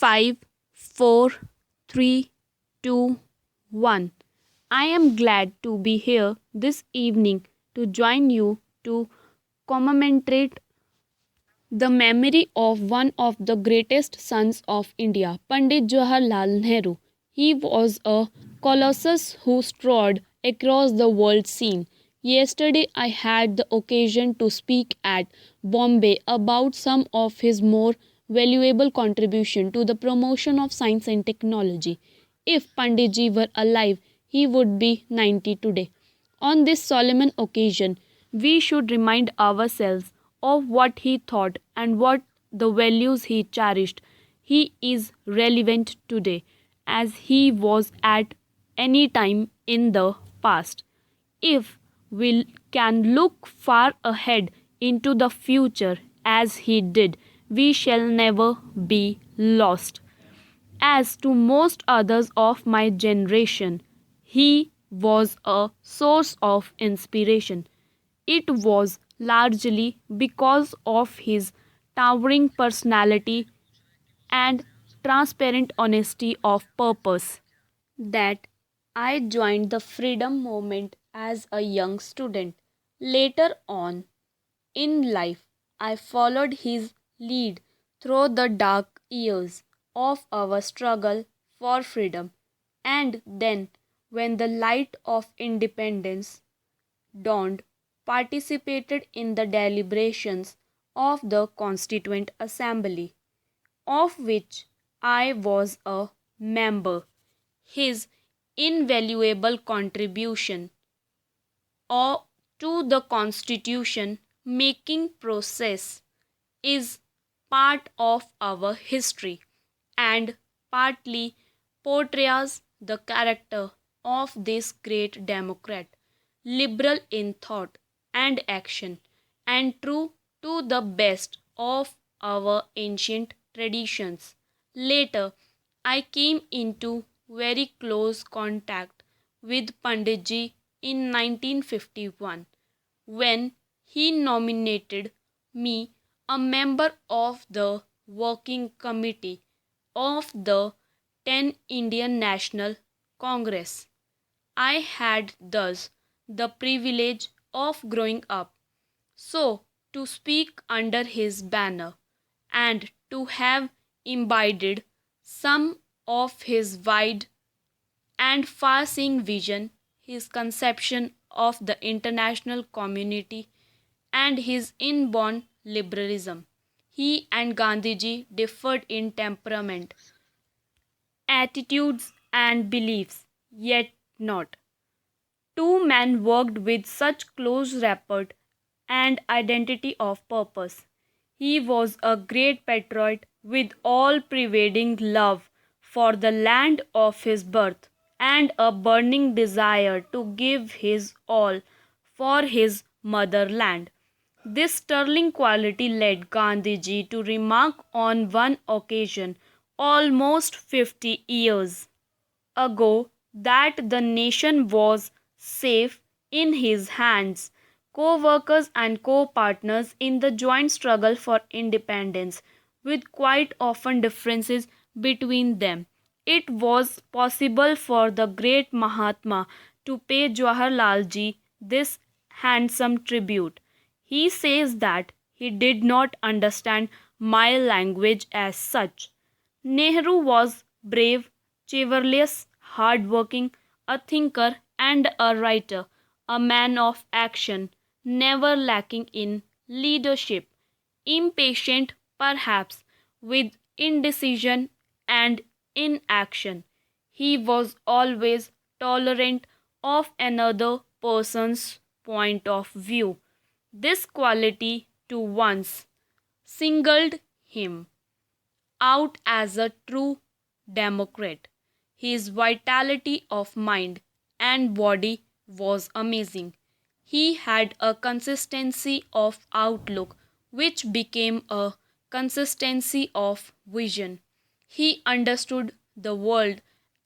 5, 4, 3, 2, 1. I am glad to be here this evening to join you to commemorate the memory of one of the greatest sons of India, Pandit Jawaharlal Nehru. He was a colossus who strode across the world scene. Yesterday, I had the occasion to speak at Bombay about some of his more valuable contribution to the promotion of science and technology. If Panditji were alive, he would be 90 today. On this solemn occasion, we should remind ourselves of what he thought and what the values he cherished. He is relevant today as he was at any time in the past. If we can look far ahead into the future as he did, we shall never be lost. As to most others of my generation, he was a source of inspiration. It was largely because of his towering personality and transparent honesty of purpose that I joined the freedom movement as a young student. Later on in life, I followed his lead through the dark years of our struggle for freedom. And then, when the light of independence dawned, participated in the deliberations of the Constituent Assembly, of which I was a member. His invaluable contribution to the constitution making process is part of our history and partly portrays the character of this great democrat, liberal in thought and action, and true to the best of our ancient traditions. Later, I came into very close contact with Panditji in 1951 when he nominated me a member of the working committee of the 10 Indian National Congress. I had thus the privilege of growing up, so to speak, under his banner, and to have imbibed some of his wide and far seeing vision, his conception of the international community, and his inborn liberalism. He and Gandhiji differed in temperament, attitudes, and beliefs, yet not. Two men worked with such close rapport and identity of purpose. He was a great patriot with all pervading love for the land of his birth and a burning desire to give his all for his motherland. This sterling quality led Gandhiji to remark on one occasion, almost 50 years ago, that the nation was safe in his hands. Co workers and co partners in the joint struggle for independence, with quite often differences between them. It was possible for the great Mahatma to pay Jawaharlal ji this handsome tribute. He says that he did not understand my language as such. Nehru was brave, chivalrous, hard-working, a thinker and a writer, a man of action, never lacking in leadership, impatient perhaps with indecision and inaction. He was always tolerant of another person's point of view. This quality to once singled him out as a true democrat. His vitality of mind and body was amazing. He had a consistency of outlook which became a consistency of vision. He understood the world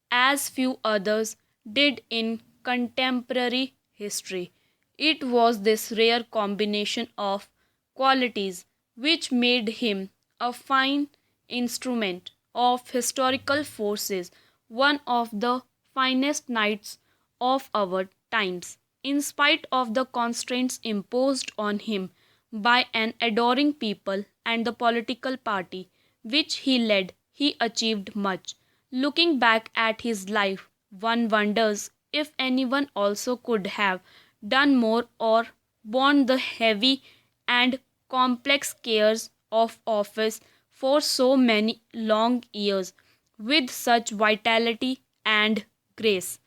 as few others did in contemporary history. It was this rare combination of qualities which made him a fine instrument of historical forces, one of the finest knights of our times. In spite of the constraints imposed on him by an adoring people and the political party which he led, he achieved much. Looking back at his life, one wonders if anyone also could have done more or borne the heavy and complex cares of office for so many long years with such vitality and grace.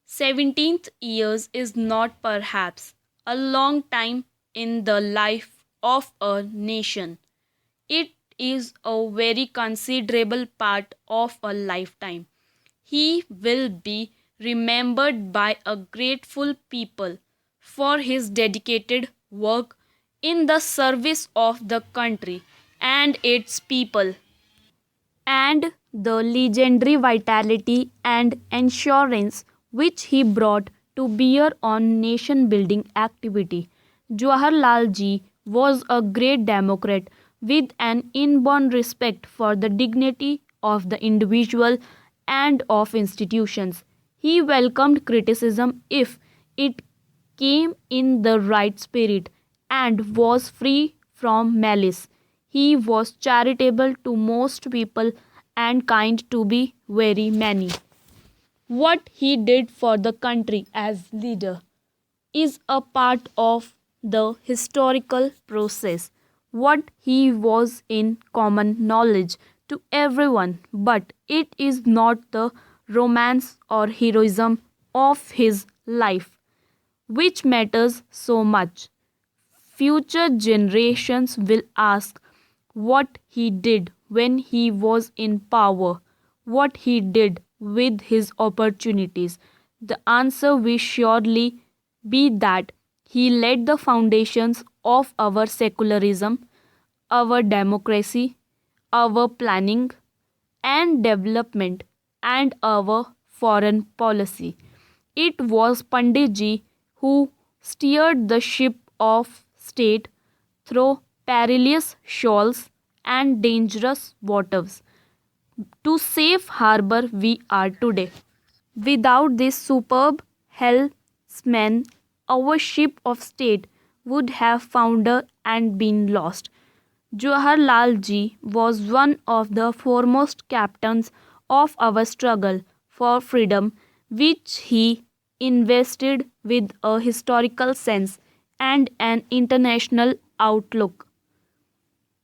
17th years is not perhaps a long time in the life of a nation. It is a very considerable part of a lifetime. He will be remembered by a grateful people for his dedicated work in the service of the country and its people, and the legendary vitality and assurance which he brought to bear on nation building activity. Jawaharlal ji was a great democrat with an inborn respect for the dignity of the individual and of institutions. He welcomed criticism if it came in the right spirit and was free from malice. He was charitable to most people and kind to be very many. What he did for the country as leader is a part of the historical process. What he was in common knowledge to everyone, but it is not the romance or heroism of his life which matters so much. Future generations will ask what he did when he was in power, what he did with his opportunities. The answer will surely be that he laid the foundations of our secularism, our democracy, our planning and development, and our foreign policy. It was Panditji who steered the ship of state through perilous shoals and dangerous waters to safe harbor we are today. Without this superb helmsman, our ship of state would have foundered and been lost. Jawaharlal ji was one of the foremost captains of our struggle for freedom, which he invested with a historical sense and an international outlook.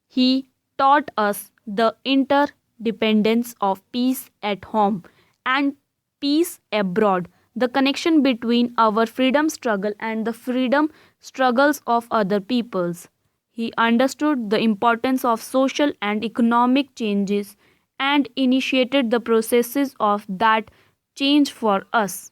He taught us the interdependence of peace at home and peace abroad, the connection between our freedom struggle and the freedom struggles of other peoples. He understood the importance of social and economic changes and initiated the processes of that change for us.